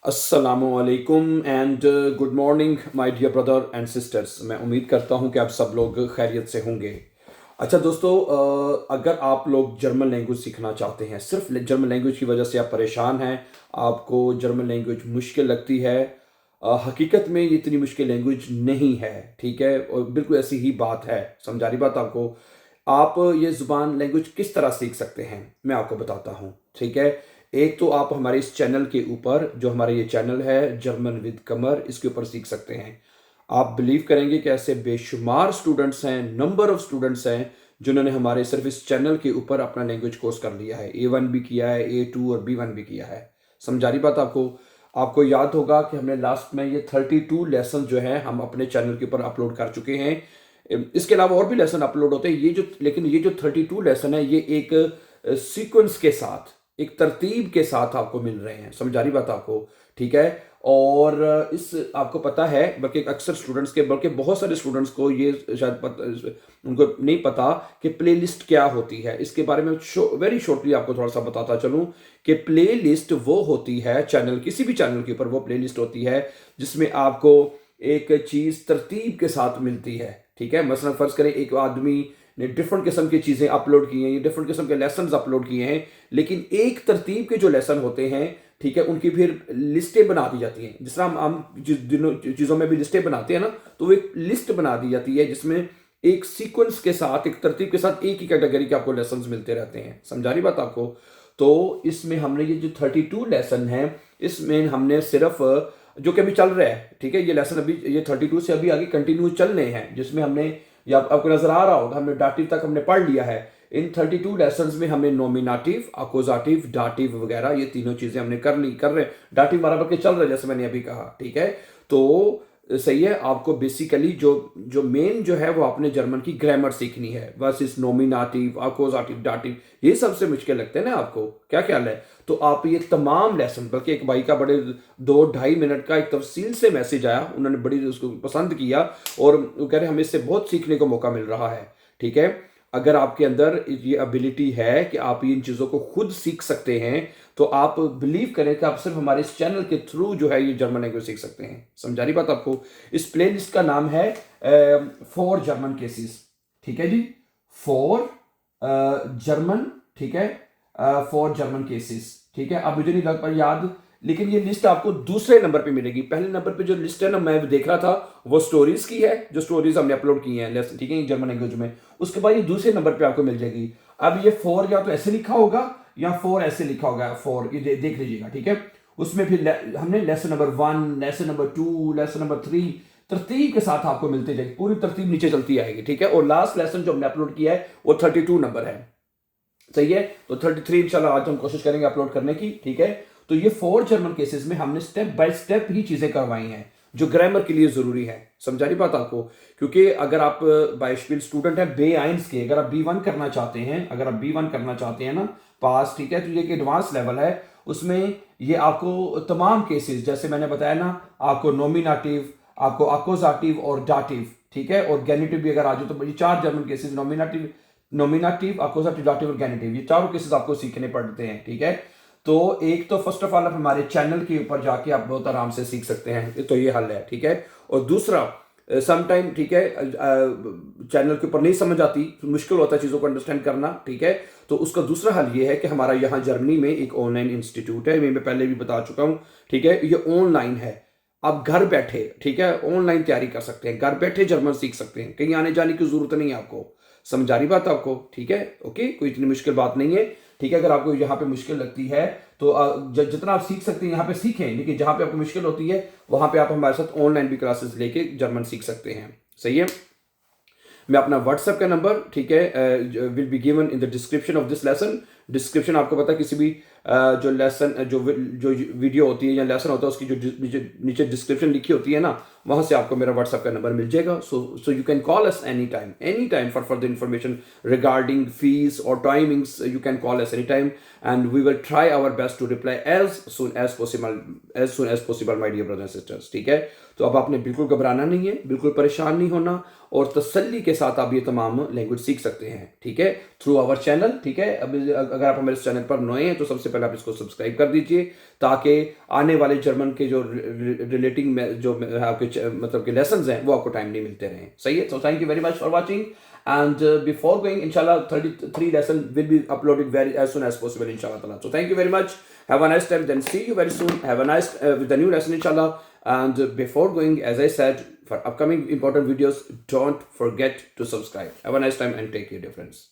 अस्सलामुअलैकुम and good morning my dear brother and sisters. मैं उम्मीद करता हूं कि आप सब लोग खैरियत से होंगे। अच्छा दोस्तों, अगर आप लोग जर्मन लैंग्वेज सीखना चाहते हैं, सिर्फ जर्मन लैंग्वेज की वजह से आप परेशान हैं, आपको जर्मन लैंग्वेज मुश्किल लगती है, हकीकत में ये इतनी मुश्किल लैंग्वेज नहीं है। ठीक है, और बिल्कुल ऐसी ही बात है। समझा रही बात आपको। आप ये ज़ुबान लैंग्वेज किस तरह सीख सकते हैं, मैं आपको बताता हूँ। ठीक है, एक तो आप हमारे इस चैनल के ऊपर, जो हमारा ये चैनल है जर्मन विद कमर, इसके ऊपर सीख सकते हैं। आप बिलीव करेंगे कि ऐसे बेशुमार स्टूडेंट्स हैं, नंबर ऑफ स्टूडेंट्स हैं जिन्होंने हमारे सिर्फ इस चैनल के ऊपर अपना लैंग्वेज कोर्स कर लिया है। A1 भी किया है, A2 और B1 भी किया है। समझा रही बात आपको। आपको याद होगा कि हमने लास्ट में ये 32 लेसन जो है हम अपने चैनल के ऊपर अपलोड कर चुके हैं। इसके अलावा और भी लेसन अपलोड होते हैं। लेकिन ये जो 32 लेसन है, ये एक सीक्वेंस के साथ, एक तरतीब के साथ आपको मिल रहे हैं। समझा रही बात आपको। ठीक है, और इस आपको पता है, बल्कि अक्सर स्टूडेंट्स के, बल्कि बहुत सारे स्टूडेंट्स को ये शायद उनको नहीं पता कि प्लेलिस्ट क्या होती है। इसके बारे में वेरी शॉर्टली आपको थोड़ा सा बताता चलूं कि प्लेलिस्ट वो होती है, चैनल, किसी भी चैनल के ऊपर वो प्लेलिस्ट होती है जिसमें आपको एक चीज़ तरतीब के साथ मिलती है। ठीक है, मसलन फ़र्ज़ करें एक आदमी ने डिफरेंट किस्म की चीज़ें अपलोड की हैं, ये डिफरेंट किस्म के लेसन अपलोड किए हैं, लेकिन एक तरतीब के जो लेसन होते हैं, ठीक है, उनकी फिर लिस्टें बना दी जाती हैं। जिस तरह हम जिस दिनों चीज़ों में भी लिस्टें बनाते हैं ना, तो वो एक लिस्ट बना दी जाती है जिसमें एक सीक्वेंस के साथ, एक तरतीब के साथ एक ही कैटेगरी के आपको लेसन मिलते रहते हैं। समझा रही बात आपको। तो इसमें हमने ये जो 32 लेसन है, इसमें हमने सिर्फ जो कि अभी चल रहा है, ठीक है, ये लेसन अभी ये 32 से अभी आगे कंटिन्यू चलने हैं, जिसमें हमने, या आपको नजर आ रहा होगा, हमने डाटिव तक हमने पढ़ लिया है। इन 32 लेसन्स में हमने नॉमिनेटिव, अकोजाटिव, डाटिव वगैरह ये तीनों चीजें हमने कर रहे हैं। डाटिव हमारा बल्कि चल रहा है, जैसे मैंने अभी कहा। ठीक है, तो सही है। आपको बेसिकली जो जो मेन जो है वो आपने जर्मन की ग्रामर सीखनी है। बस इस नॉमिनेटिव, अकोजाटिव, डाटिव, ये सबसे मुश्किल लगते हैं ना आपको, क्या ख्याल है? तो आप ये तमाम लेसन, बल्कि एक भाई का बड़े 2-2.5 मिनट का एक तफसील से मैसेज आया, उन्होंने बड़ी उसको पसंद किया और वो कह रहे हमें इससे बहुत सीखने को मौका मिल रहा है। ठीक है, अगर आपके अंदर ये एबिलिटी है कि आप इन चीज़ों को खुद सीख सकते हैं, तो आप बिलीव करें कि आप सिर्फ हमारे इस चैनल के थ्रू जो है ये जर्मन लैंग्वेज सीख सकते हैं। समझा रही बात आपको। इस प्लेलिस्ट का नाम है फॉर जर्मन केसेस। ठीक है जी, फॉर जर्मन, ठीक है, फॉर जर्मन केसेस। ठीक है, अब मुझे नहीं लग पा याद, लेकिन ये लिस्ट आपको दूसरे नंबर पे मिलेगी। पहले नंबर पे जो लिस्ट है ना, मैं देख रहा था, वो स्टोरीज की है, जो स्टोरीज हमने अपलोड की हैं, ठीक है, जर्मन लैंग्वेज में। उसके बाद ये दूसरे नंबर पे आपको मिल जाएगी। अब ये फोर या तो ऐसे लिखा होगा या फोर ऐसे लिखा होगा, फोर, ये देख लीजिएगा। ठीक है, उसमें फिर हमने lesson number 1, lesson number 2, lesson number 3 तरतीब के साथ आपको मिलते जाएगी, पूरी तरतीब नीचे चलती आएगी। ठीक है, और लास्ट लेसन जो हमने अपलोड किया है वो 32 नंबर है। सही है, तो 33 इंशाल्लाह आज हम कोशिश करेंगे अपलोड करने की। ठीक है, तो ये 4 जर्मन केसेस में हमने स्टेप बाय स्टेप ही चीजें करवाई हैं जो ग्रामर के लिए जरूरी है। समझा रही बात आपको। क्योंकि अगर आप बाइशपिल स्टूडेंट है B1 के, अगर आप B1 करना चाहते हैं, अगर आप B1 करना चाहते हैं ना पास, ठीक है, तो ये एक एडवांस लेवल है। उसमें ये आपको तमाम केसेस, जैसे मैंने बताया ना, आपको नॉमिनेटिव, आपको अकोजाटिव और डाटिव, ठीक है, और गेनिटिव भी अगर आ जाए, तो ये 4 जर्मन केसेस, नॉमिनेटिव, अकोजाटिव, डाटिव और गेनिटिव, ये चारों केसेस आपको सीखने पड़ते हैं। ठीक है, तो एक तो फर्स्ट ऑफ ऑल आप हमारे चैनल के ऊपर जाके आप बहुत आराम से सीख सकते हैं, तो ये हल है। ठीक है, और दूसरा, समटाइम, ठीक है, चैनल के ऊपर नहीं समझ आती, मुश्किल होता है चीज़ों को अंडरस्टैंड करना। ठीक है, तो उसका दूसरा हल ये है कि हमारा यहाँ जर्मनी में एक ऑनलाइन इंस्टीट्यूट है, मैं पहले भी बता चुका हूँ। ठीक है, ये ऑनलाइन है। आप घर बैठे, ठीक है, ऑनलाइन तैयारी कर सकते हैं, घर बैठे जर्मन सीख सकते हैं, कहीं आने जाने की जरूरत नहीं है आपको। समझा रही बात आपको। ठीक है, ओके, कोई इतनी मुश्किल बात नहीं है। ठीक है, अगर आपको यहाँ पे मुश्किल लगती है तो जितना आप सीख सकते हैं यहाँ पे सीखें, लेकिन जहाँ पे आपको मुश्किल होती है वहाँ पे आप हमारे साथ ऑनलाइन भी क्लासेस लेके जर्मन सीख सकते हैं। सही है, मैं अपना व्हाट्सएप का नंबर, ठीक है, will be given in the description of this lesson. Description आपको पता है, किसी भी जो लेसन, जो वीडियो होती है या लेसन होता है, उसकी जो नीचे डिस्क्रिप्शन लिखी होती है ना, वहां से आपको मेरा व्हाट्सएप का नंबर मिल जाएगा। So you can call us any time for further information regarding fees और timings. You can call us any time and we will try our best to reply as soon as possible my dear brothers and sisters. ठीक है, तो अब आपने बिल्कुल घबराना नहीं है, बिल्कुल परेशान नहीं होना, और तसल्ली के साथ आप ये तमाम लैंग्वेज सीख सकते हैं। ठीक है, थ्रू आवर चैनल। ठीक है, अब अगर आप हमारे इस चैनल पर नए हैं तो सबसे पहले आप इसको सब्सक्राइब कर दीजिए, ताकि आने वाले जर्मन के जो रिलेटिंग जो आपके मतलब के लेसन्स हैं वो आपको टाइमली मिलते रहें। सही है, so thank you very much for watching, and before going, inshallah 33 lesson will be uploaded very as soon as possible, inshallah ta'ala. So thank you very much, have a nice time, then see you very soon, have a nice with the new lesson, inshallah. And before going, as I said, for upcoming important videos, don't forget to subscribe. Have a nice time and take care, dear friends.